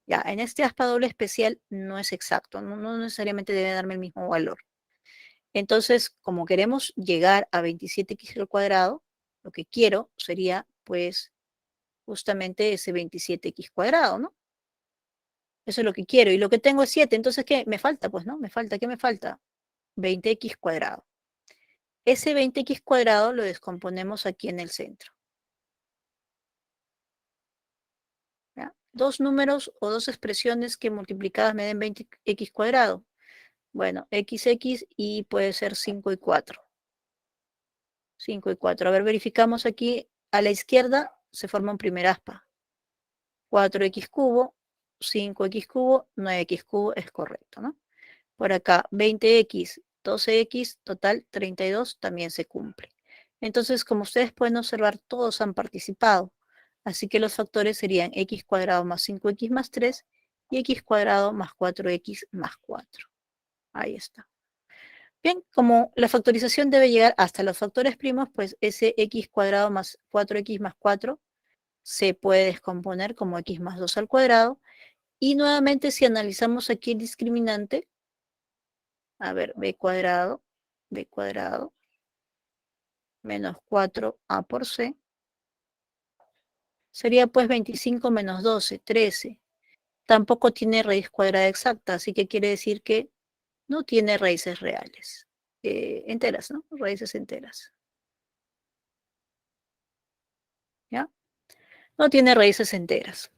[SPEAKER 1] Ya, en este aspa doble especial no es exacto, no necesariamente debe darme el mismo valor. Entonces, como queremos llegar a 27x al cuadrado, lo que quiero sería, pues, justamente ese 27x cuadrado, ¿no? Eso es lo que quiero. Y lo que tengo es 7. Entonces, ¿qué? Me falta, pues, ¿no? ¿Qué me falta? 20x cuadrado. Ese 20x cuadrado lo descomponemos aquí en el centro. ¿Ya? Dos números o dos expresiones que multiplicadas me den 20x cuadrado. Bueno, xx y puede ser 5 y 4. 5 y 4. A ver, verificamos aquí. A la izquierda se forma un primer aspa. 4x cubo, 5x cubo, 9x cubo es correcto, ¿no? Por acá, 20x 12x, total 32, también se cumple. Entonces, como ustedes pueden observar, todos han participado. Así que los factores serían x cuadrado más 5x más 3 y x cuadrado más 4x más 4. Ahí está. Bien, como la factorización debe llegar hasta los factores primos, pues ese x cuadrado más 4x más 4 se puede descomponer como x más 2 al cuadrado. Y nuevamente, si analizamos aquí el discriminante, a ver, b cuadrado menos 4a por c, sería pues 25 menos 12, 13. Tampoco tiene raíz cuadrada exacta, así que quiere decir que no tiene raíces reales. Enteras, ¿no? Raíces enteras. ¿Ya? No tiene raíces enteras.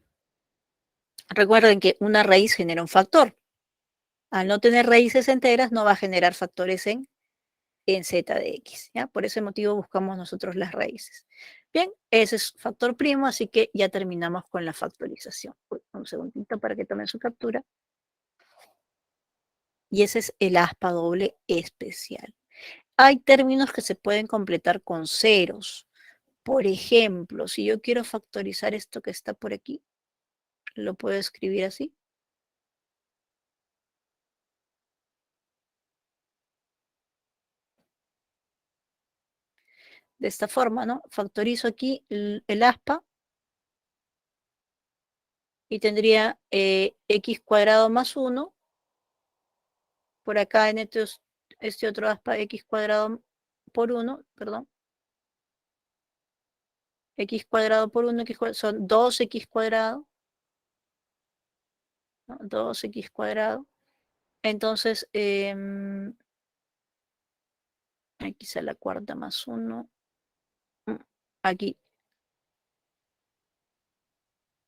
[SPEAKER 1] Recuerden que una raíz genera un factor. Al no tener raíces enteras, no va a generar factores en z de x. ¿Ya? Por ese motivo buscamos nosotros las raíces. Bien, ese es factor primo, así que ya terminamos con la factorización. Un segundito para que tomen su captura. Y ese es el aspa doble especial. Hay términos que se pueden completar con ceros. Por ejemplo, si yo quiero factorizar esto que está por aquí, lo puedo escribir así. De esta forma, ¿no? Factorizo aquí el aspa y tendría x cuadrado más 1. Por acá en este otro aspa, x cuadrado por 1, perdón. X cuadrado por 1, son 2x cuadrado. ¿No? 2x cuadrado. Entonces, x a la cuarta más 1. Aquí.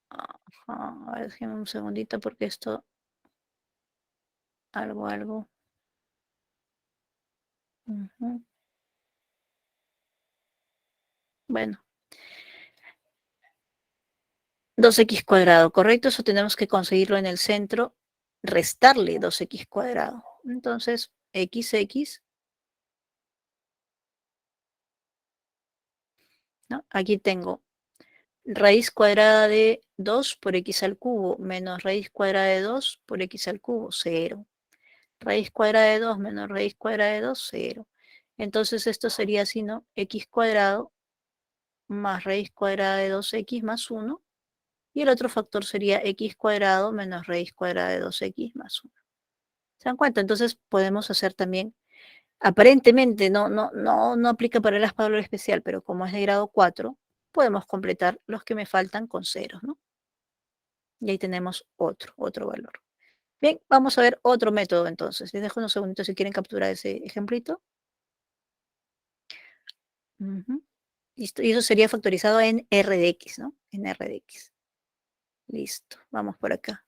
[SPEAKER 1] A ver, déjenme un segundito porque esto, algo. Bueno, 2x cuadrado, ¿correcto? Eso tenemos que conseguirlo en el centro, restarle 2x cuadrado. Entonces, x, ¿no? Aquí tengo raíz cuadrada de 2 por x al cubo menos raíz cuadrada de 2 por x al cubo, 0. Raíz cuadrada de 2 menos raíz cuadrada de 2, 0. Entonces esto sería así, ¿no? X cuadrado más raíz cuadrada de 2x más 1. Y el otro factor sería x cuadrado menos raíz cuadrada de 2x más 1. ¿Se dan cuenta? Entonces podemos hacer también, aparentemente no aplica para el aspa doble especial, pero como es de grado 4, podemos completar los que me faltan con ceros, ¿no? Y ahí tenemos otro valor. Bien, vamos a ver otro método entonces. Les dejo unos segunditos si quieren capturar ese ejemplito. Listo, y eso sería factorizado en R de X, ¿no? En R de X. Listo, vamos por acá.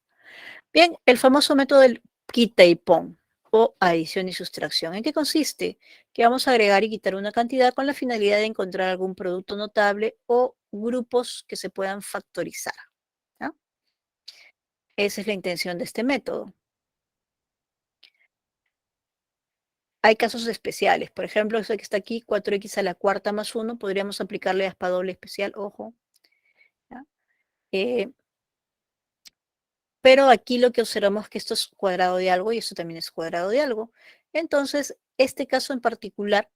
[SPEAKER 1] Bien, el famoso método del quita y pon, o adición y sustracción. ¿En qué consiste? Que vamos a agregar y quitar una cantidad con la finalidad de encontrar algún producto notable o grupos que se puedan factorizar. ¿No? Esa es la intención de este método. Hay casos especiales. Por ejemplo, eso que está aquí, 4x a la cuarta más 1, podríamos aplicarle aspa doble especial, ojo. Pero aquí lo que observamos es que esto es cuadrado de algo y esto también es cuadrado de algo. Entonces, este caso en particular,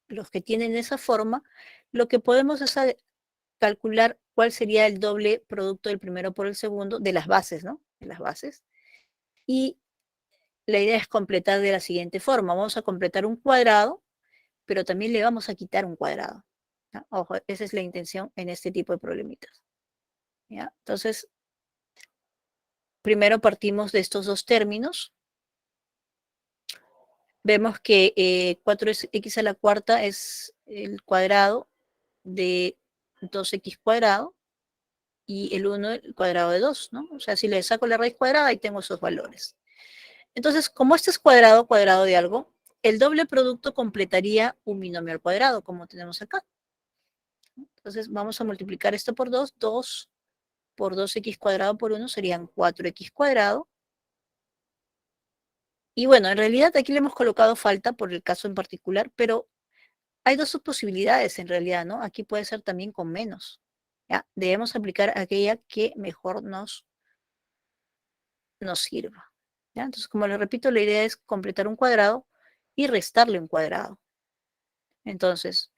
[SPEAKER 1] los que tienen esa forma, lo que podemos es calcular cuál sería el doble producto del primero por el segundo de las bases, ¿no? De las bases. Y la idea es completar de la siguiente forma. Vamos a completar un cuadrado, pero también le vamos a quitar un cuadrado. ¿Ya? Ojo, esa es la intención en este tipo de problemitas. ¿Ya? Entonces, primero partimos de estos dos términos. Vemos que 4x a la cuarta es el cuadrado de 2x cuadrado y el 1 el cuadrado de 2, ¿no? O sea, si le saco la raíz cuadrada, ahí tengo esos valores. Entonces, como este es cuadrado de algo, el doble producto completaría un binomio al cuadrado, como tenemos acá. Entonces, vamos a multiplicar esto por 2. 2 por 2x cuadrado por 1 serían 4x cuadrado. Y bueno, en realidad aquí le hemos colocado falta por el caso en particular, pero hay dos posibilidades en realidad, ¿no? Aquí puede ser también con menos. ¿Ya? Debemos aplicar aquella que mejor nos sirva. ¿Ya? Entonces, como les repito, la idea es completar un cuadrado y restarle un cuadrado. Entonces,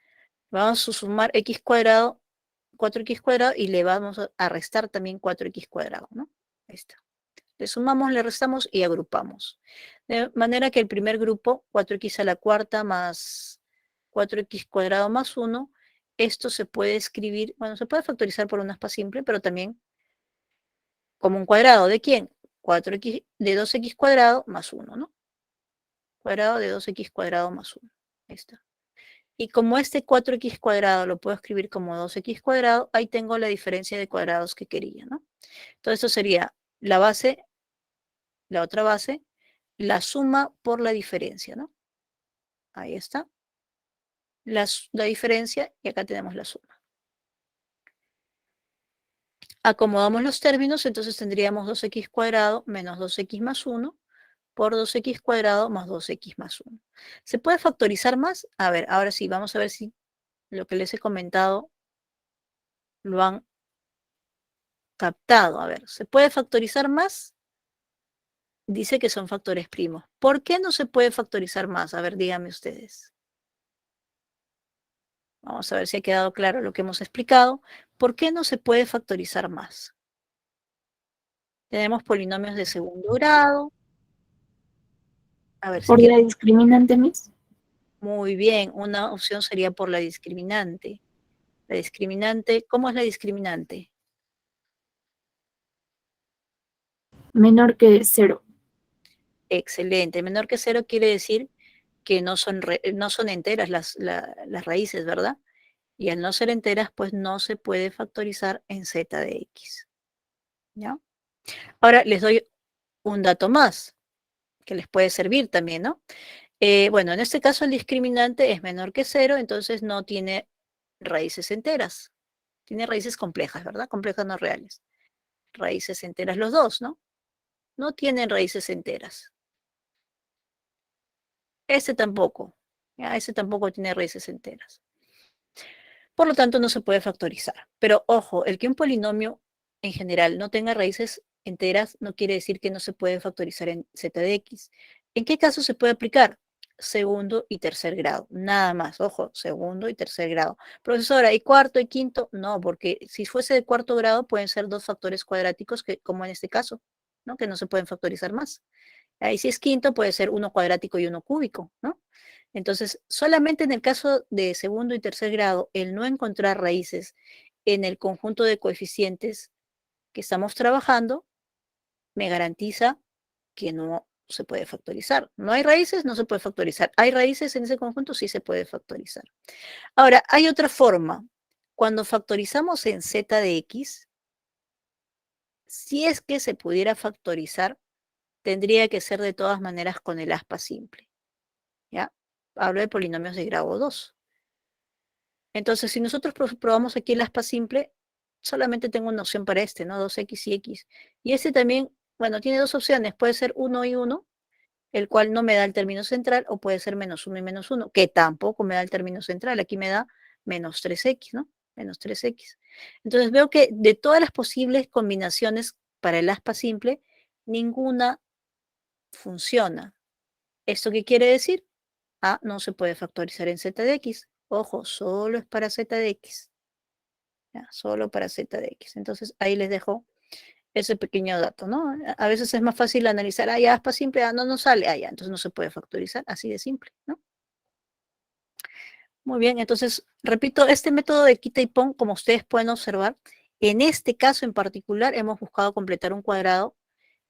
[SPEAKER 1] vamos a sumar x cuadrado, 4x cuadrado, y le vamos a restar también 4x cuadrado, ¿no? Ahí está. Le sumamos, le restamos y agrupamos. De manera que el primer grupo, 4x a la cuarta más 4x cuadrado más 1, esto se puede escribir, bueno, se puede factorizar por una aspa simple, pero también como un cuadrado. ¿De quién? 4x de 2x cuadrado más 1, ¿no? Cuadrado de 2x cuadrado más 1. Ahí está. Y como este 4x cuadrado lo puedo escribir como 2x cuadrado, ahí tengo la diferencia de cuadrados que quería, ¿no? Entonces esto sería la base, la otra base, la suma por la diferencia, ¿no? Ahí está. La diferencia y acá tenemos la suma. Acomodamos los términos, entonces tendríamos 2x cuadrado menos 2x más 1 por 2x cuadrado más 2x más 1. ¿Se puede factorizar más? A ver, ahora sí, vamos a ver si lo que les he comentado lo han captado. A ver, ¿se puede factorizar más? Dice que son factores primos. ¿Por qué no se puede factorizar más? A ver, díganme ustedes. Vamos a ver si ha quedado claro lo que hemos explicado. ¿Por qué no se puede factorizar más? Tenemos polinomios de segundo grado. A ver si
[SPEAKER 2] Por la
[SPEAKER 1] queda
[SPEAKER 2] discriminante, Miss.
[SPEAKER 1] muy bien. Una opción sería por la discriminante. La discriminante, ¿cómo es la discriminante?
[SPEAKER 2] Menor que 0.
[SPEAKER 1] Excelente. Menor que 0 quiere decir que no son enteras las raíces, ¿verdad? Y al no ser enteras, pues no se puede factorizar en z de x. ¿Ya? Ahora les doy un dato más que les puede servir también, ¿no? Bueno, en este caso el discriminante es menor que 0, entonces no tiene raíces enteras. Tiene raíces complejas, ¿verdad? Complejas no reales. Raíces enteras los dos, ¿no? No tienen raíces enteras. Este tampoco. ¿Ya? Este tampoco tiene raíces enteras. Por lo tanto, no se puede factorizar. Pero ojo, el que un polinomio en general no tenga raíces enteras no quiere decir que no se puede factorizar en z de x. ¿En qué caso se puede aplicar? Segundo y tercer grado. Nada más, ojo, segundo y tercer grado. Profesora, ¿y cuarto y quinto? No, porque si fuese de cuarto grado pueden ser dos factores cuadráticos, que, como en este caso, ¿no? Que no se pueden factorizar más. Ahí si es quinto puede ser uno cuadrático y uno cúbico, ¿no? Entonces, solamente en el caso de segundo y tercer grado, el no encontrar raíces en el conjunto de coeficientes que estamos trabajando, me garantiza que no se puede factorizar. No hay raíces, no se puede factorizar. Hay raíces en ese conjunto, sí se puede factorizar. Ahora, hay otra forma. Cuando factorizamos en z de x, si es que se pudiera factorizar, tendría que ser de todas maneras con el aspa simple. ¿Ya? Hablo de polinomios de grado 2. Entonces, si nosotros probamos aquí el aspa simple, solamente tengo una opción para este, ¿no? 2x y x. Y este también, bueno, tiene dos opciones. Puede ser 1 y 1, el cual no me da el término central, o puede ser menos 1 y menos 1, que tampoco me da el término central. Aquí me da menos 3x, ¿no? Menos 3x. Entonces veo que de todas las posibles combinaciones para el aspa simple, ninguna funciona. ¿Esto qué quiere decir? A no se puede factorizar en z de x. Ojo, solo es para z de x. ¿Ya? Solo para z de x. Entonces ahí les dejo ese pequeño dato, ¿no? A veces es más fácil analizar, ya aspa simple, no nos sale, ya, entonces no se puede factorizar, así de simple, ¿no? Muy bien, entonces, repito, este método de quita y pon, como ustedes pueden observar, en este caso en particular hemos buscado completar un cuadrado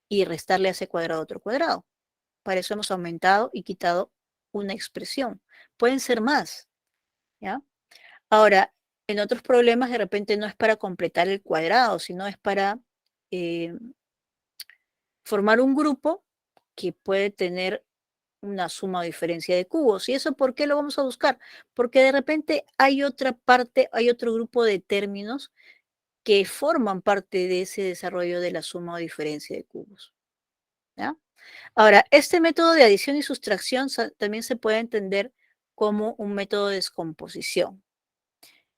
[SPEAKER 1] y restarle a ese cuadrado otro cuadrado. Para eso hemos aumentado y quitado una expresión. Pueden ser más, ¿ya? Ahora, en otros problemas de repente no es para completar el cuadrado, sino es para formar un grupo que puede tener una suma o diferencia de cubos. ¿Y eso por qué lo vamos a buscar? Porque de repente hay otra parte, hay otro grupo de términos que forman parte de ese desarrollo de la suma o diferencia de cubos. ¿Ya? Ahora, este método de adición y sustracción también se puede entender como un método de descomposición.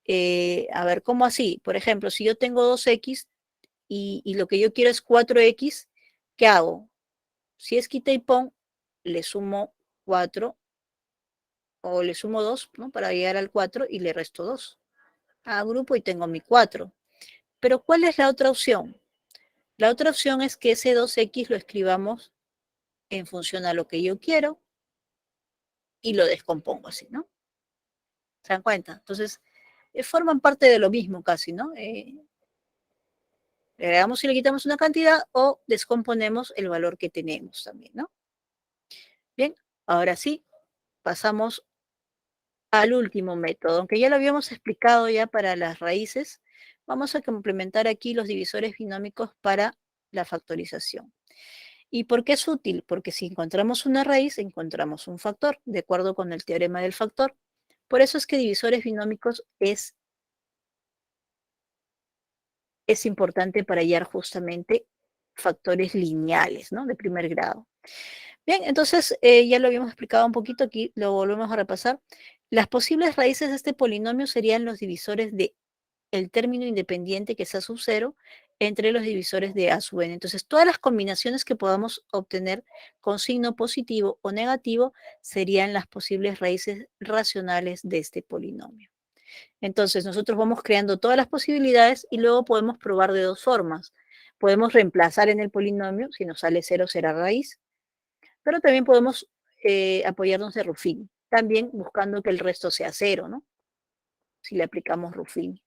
[SPEAKER 1] A ver, ¿cómo así? Por ejemplo, si yo tengo 2x y lo que yo quiero es 4x, ¿qué hago? Si es quita y pon, le sumo 4 o le sumo 2, ¿no? Para llegar al 4 y le resto 2. Agrupo y tengo mi 4. Pero ¿cuál es la otra opción? La otra opción es que ese 2x lo escribamos en función a lo que yo quiero y lo descompongo así, ¿no? ¿Se dan cuenta? Entonces, forman parte de lo mismo casi, ¿no? Le agregamos y le quitamos una cantidad o descomponemos el valor que tenemos también, ¿no? Bien, ahora sí, pasamos al último método. Aunque ya lo habíamos explicado ya para las raíces, vamos a complementar aquí los divisores binómicos para la factorización. ¿Y por qué es útil? Porque si encontramos una raíz, encontramos un factor, de acuerdo con el teorema del factor. Por eso es que divisores binómicos es importante para hallar justamente factores lineales, ¿no? De primer grado. Bien, entonces ya lo habíamos explicado un poquito, aquí lo volvemos a repasar. Las posibles raíces de este polinomio serían los divisores de el término independiente que es a sub 0 entre los divisores de a sub n. Entonces, todas las combinaciones que podamos obtener con signo positivo o negativo serían las posibles raíces racionales de este polinomio. Entonces, nosotros vamos creando todas las posibilidades y luego podemos probar de dos formas. Podemos reemplazar en el polinomio, si nos sale 0 será raíz, pero también podemos apoyarnos de Ruffini, también buscando que el resto sea 0, ¿no? Si le aplicamos Ruffini.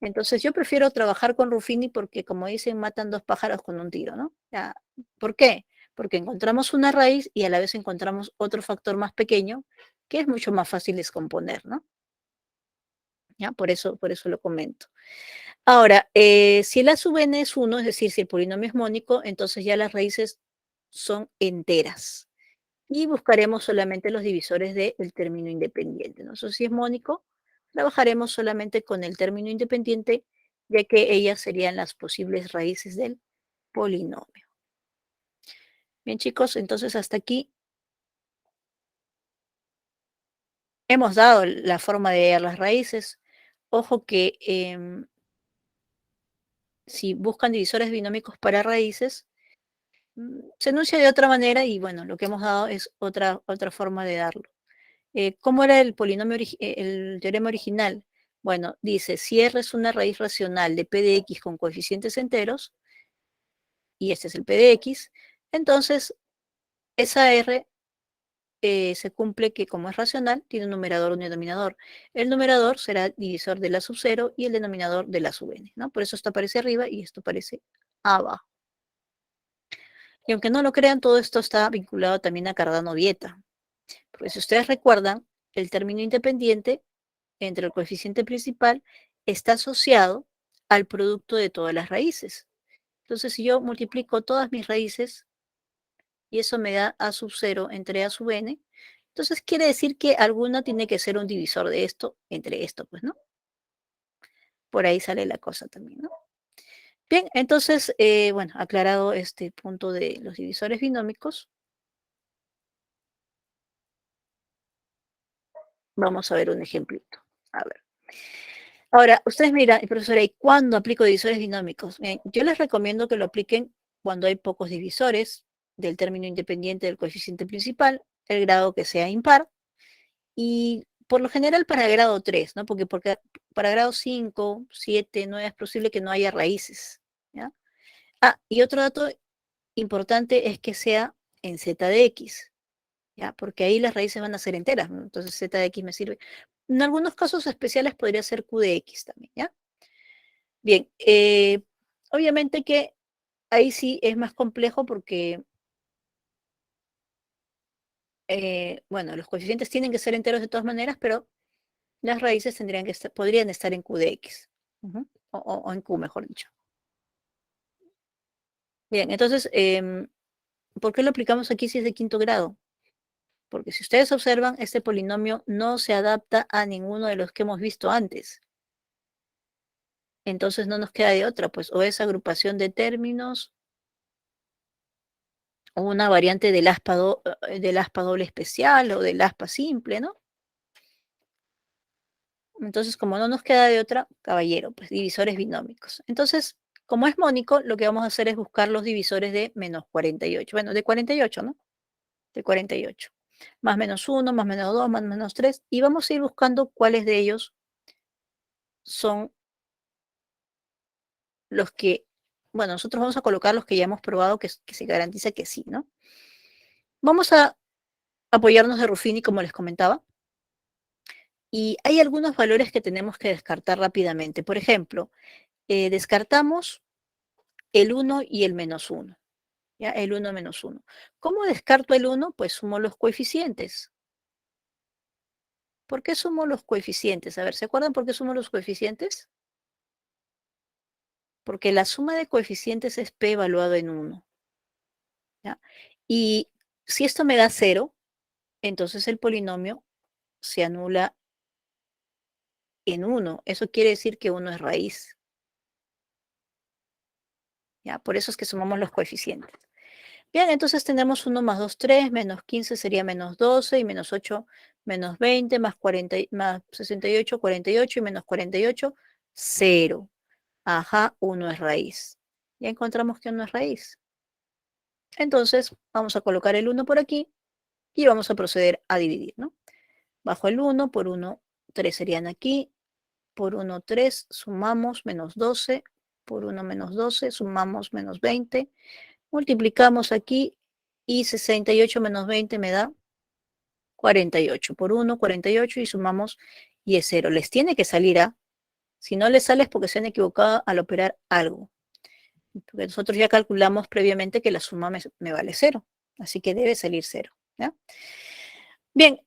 [SPEAKER 1] Entonces, yo prefiero trabajar con Ruffini porque, como dicen, matan dos pájaros con un tiro, ¿no? Ya, ¿por qué? Porque encontramos una raíz y a la vez encontramos otro factor más pequeño que es mucho más fácil descomponer, ¿no? ¿Ya? Por eso lo comento. Ahora, si el a sub n es 1, es decir, si el polinomio es mónico, entonces ya las raíces son enteras. Y buscaremos solamente los divisores del término independiente, ¿no? Entonces, si es mónico, trabajaremos solamente con el término independiente, ya que ellas serían las posibles raíces del polinomio. Bien, chicos, entonces hasta aquí hemos dado la forma de hallar las raíces. Ojo que si buscan divisores binómicos para raíces, se enuncia de otra manera y bueno, lo que hemos dado es otra forma de darlo. ¿Cómo era el polinomio, el teorema original? Bueno, dice, si R es una raíz racional de P de X con coeficientes enteros, y este es el P de X, entonces esa R se cumple que como es racional, tiene un numerador y un denominador. El numerador será divisor de la sub 0 y el denominador de la sub n, ¿no? Por eso esto aparece arriba y esto aparece abajo. Y aunque no lo crean, todo esto está vinculado también a Cardano-Vieta. Porque si ustedes recuerdan, el término independiente entre el coeficiente principal está asociado al producto de todas las raíces. Entonces, si yo multiplico todas mis raíces y eso me da a sub 0 entre a sub n, entonces quiere decir que alguna tiene que ser un divisor de esto entre esto, pues, ¿no? Por ahí sale la cosa también, ¿no? Bien, entonces, bueno, aclarado este punto de los divisores binómicos, vamos a ver un ejemplito. A ver. Ahora, ustedes me dirán, profesora, ¿y cuándo aplico divisores binómicos? Bien, yo les recomiendo que lo apliquen cuando hay pocos divisores del término independiente del coeficiente principal, el grado que sea impar, y por lo general para grado 3, ¿no? Porque para grado 5, 7, 9 es posible que no haya raíces, ¿ya? Y otro dato importante es que sea en z de x, ¿ya? Porque ahí las raíces van a ser enteras, ¿no? Entonces z de x me sirve. En algunos casos especiales podría ser q de x también, ¿ya? Bien, obviamente que ahí sí es más complejo porque, bueno, los coeficientes tienen que ser enteros de todas maneras, pero las raíces tendrían que podrían estar en Q de X, o en Q, mejor dicho. Bien, entonces, ¿por qué lo aplicamos aquí si es de quinto grado? Porque si ustedes observan, este polinomio no se adapta a ninguno de los que hemos visto antes. Entonces no nos queda de otra, pues, o es agrupación de términos o una variante del aspa, del aspa doble especial o del aspa simple, ¿no? Entonces, como no nos queda de otra, caballero, pues divisores binómicos. Entonces, como es mónico, lo que vamos a hacer es buscar los divisores de menos 48. Bueno, de 48, ¿no? De 48. Más menos 1, más menos 2, más menos 3. Y vamos a ir buscando cuáles de ellos son los que, bueno, nosotros vamos a colocar los que ya hemos probado que se garantiza que sí, ¿no? Vamos a apoyarnos de Ruffini, como les comentaba. Y hay algunos valores que tenemos que descartar rápidamente. Por ejemplo, descartamos el 1 y el menos 1. ¿Ya? El 1 menos 1. ¿Cómo descarto el 1? Pues sumo los coeficientes. ¿Por qué sumo los coeficientes? A ver, ¿se acuerdan por qué sumo los coeficientes? Porque la suma de coeficientes es p evaluado en 1. ¿Ya? Y si esto me da 0, entonces el polinomio se anula en 1. Eso quiere decir que 1 es raíz. ¿Ya? Por eso es que sumamos los coeficientes. Bien, entonces tenemos 1 más 2, 3, menos 15 sería menos 12, y menos 8, menos 20, más 68, 48, y menos 48, 0. Ajá, 1 es raíz. Ya encontramos que 1 es raíz. Entonces, vamos a colocar el 1 por aquí, y vamos a proceder a dividir, ¿no? Bajo el 1, por 1, 3 serían aquí, por 1, 3, sumamos, menos 12, por 1, menos 12, sumamos, menos 20, multiplicamos aquí, y 68 menos 20 me da 48. Por 1, 48, y sumamos, y es 0. Les tiene que salir A. Si no les sale es porque se han equivocado al operar algo. Porque nosotros ya calculamos previamente que la suma me vale 0. Así que debe salir 0. ¿Ya? Bien,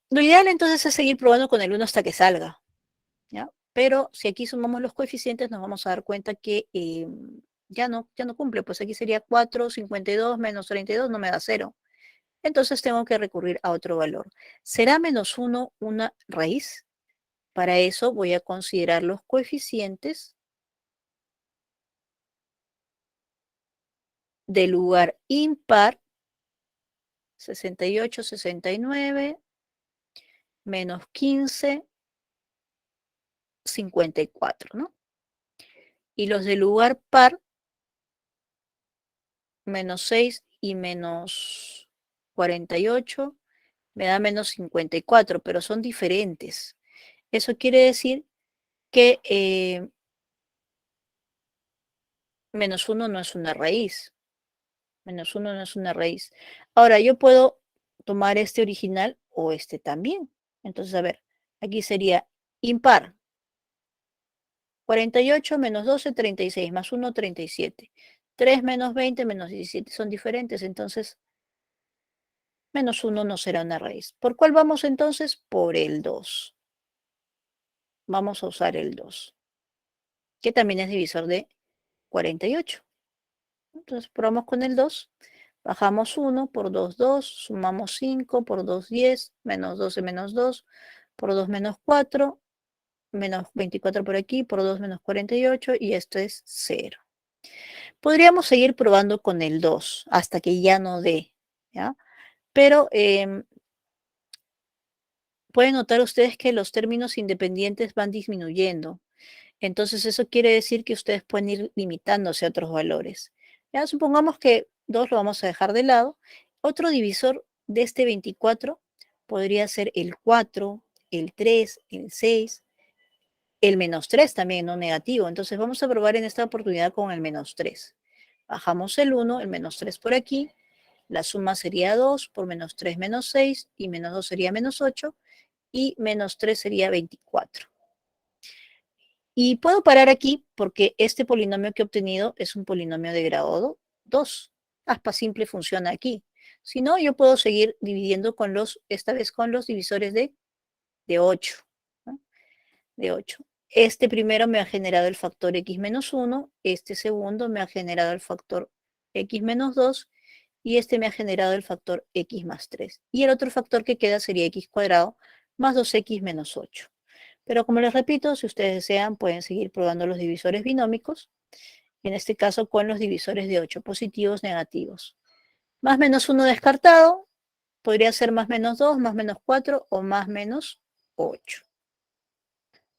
[SPEAKER 1] lo ideal entonces es seguir probando con el 1 hasta que salga. ¿Ya? Pero si aquí sumamos los coeficientes nos vamos a dar cuenta que ya no cumple. Pues aquí sería 4, 52 menos 32 no me da 0. Entonces tengo que recurrir a otro valor. ¿Será menos 1 una raíz? Para eso voy a considerar los coeficientes del lugar impar, 68, 69, menos 15, 54, ¿no? Y los del lugar par, menos 6 y menos 48, me da menos 54, pero son diferentes. Eso quiere decir que menos 1 no es una raíz. Menos 1 no es una raíz. Ahora, yo puedo tomar este original o este también. Entonces, a ver, aquí sería impar. 48 menos 12, 36, más 1, 37. 3 menos 20, menos 17. Son diferentes, entonces menos 1 no será una raíz. ¿Por cuál vamos entonces? Por el 2. Vamos a usar el 2, que también es divisor de 48. Entonces, probamos con el 2. Bajamos 1, por 2, 2, sumamos 5, por 2, 10, menos 12, menos 2, por 2, menos 4, menos 24 por aquí, por 2, menos 48, y esto es 0. Podríamos seguir probando con el 2 hasta que ya no dé, ¿ya? Pero pueden notar ustedes que los términos independientes van disminuyendo. Entonces eso quiere decir que ustedes pueden ir limitándose a otros valores. Ya supongamos que 2 lo vamos a dejar de lado. Otro divisor de este 24 podría ser el 4, el 3, el 6, el menos 3 también, no negativo. Entonces vamos a probar en esta oportunidad con el menos 3. Bajamos el 1, el menos 3 por aquí. La suma sería 2, por menos 3 menos 6, y menos 2 sería menos 8, y menos 3 sería 24. Y puedo parar aquí porque este polinomio que he obtenido es un polinomio de grado 2. Aspa simple funciona aquí. Si no, yo puedo seguir dividiendo con esta vez con los divisores de 8. ¿no? De 8. Este primero me ha generado el factor x menos 1, este segundo me ha generado el factor x menos 2, y este me ha generado el factor x más 3. Y el otro factor que queda sería x cuadrado más 2x menos 8. Pero como les repito, si ustedes desean, pueden seguir probando los divisores binómicos, en este caso con los divisores de 8, positivos, negativos. Más menos 1 descartado, podría ser más menos 2, más menos 4 o más menos 8.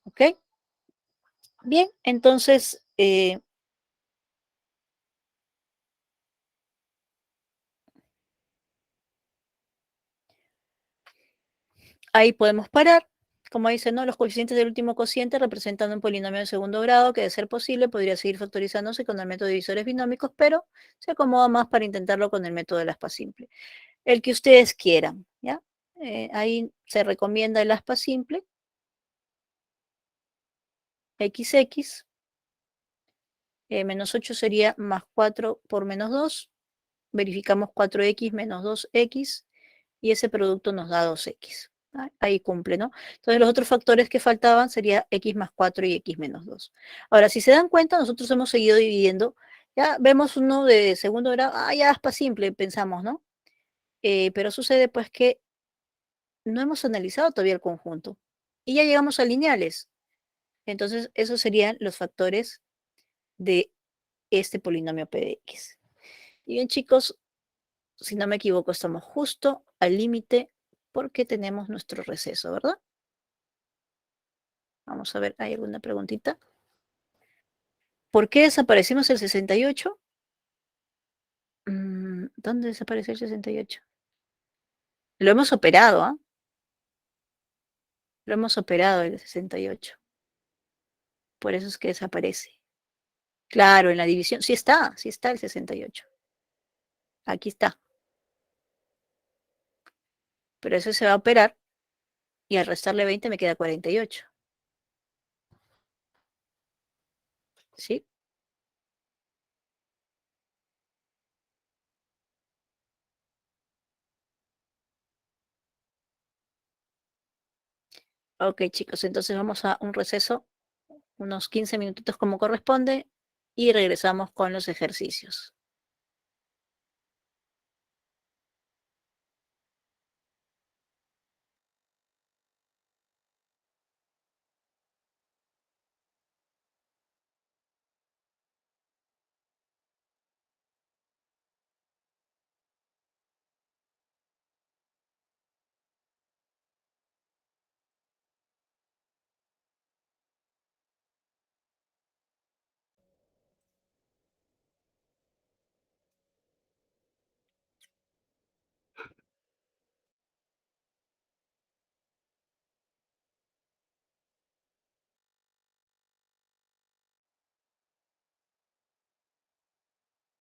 [SPEAKER 1] ¿Ok? Bien, entonces, ahí podemos parar. Como dice, ¿no? Los coeficientes del último cociente representando un polinomio de segundo grado que, de ser posible, podría seguir factorizándose con el método de divisores binómicos, pero se acomoda más para intentarlo con el método del aspa simple. El que ustedes quieran, ¿ya? Ahí se recomienda el aspa simple, XX, menos 8 sería más 4 por menos 2, verificamos 4x menos 2x, y ese producto nos da 2x. Ahí cumple, ¿no? Entonces los otros factores que faltaban sería x más 4 y x menos 2. Ahora, si se dan cuenta, nosotros hemos seguido dividiendo. Ya vemos uno de segundo grado, ya aspa simple, pensamos, ¿no? Pero sucede pues que no hemos analizado todavía el conjunto. Y ya llegamos a lineales. Entonces, esos serían los factores de este polinomio p de x. Y bien, chicos, si no me equivoco, estamos justo al límite porque tenemos nuestro receso, ¿verdad? Vamos a ver, ¿hay alguna preguntita? ¿Por qué desaparecimos el 68? ¿Dónde desapareció el 68? Lo hemos operado, ¿ah? Lo hemos operado el 68. Por eso es que desaparece. Claro, en la división, sí está el 68. Aquí está. Pero eso se va a operar y al restarle 20 me queda 48. ¿Sí? Ok, chicos, entonces vamos a un receso, unos 15 minutitos como corresponde, y regresamos con los ejercicios.